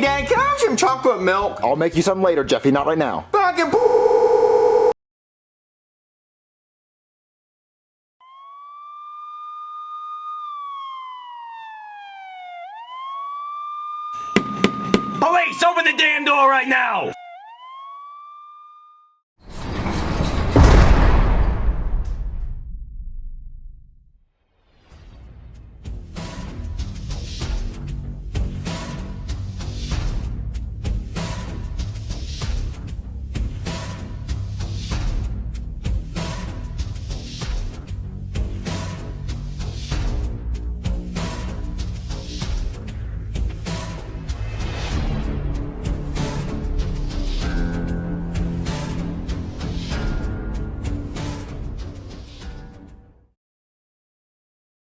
Hey, Dad, can I have some chocolate milk? I'll make you some later, Jeffy, not right now. But I can... Police, open the damn door right now!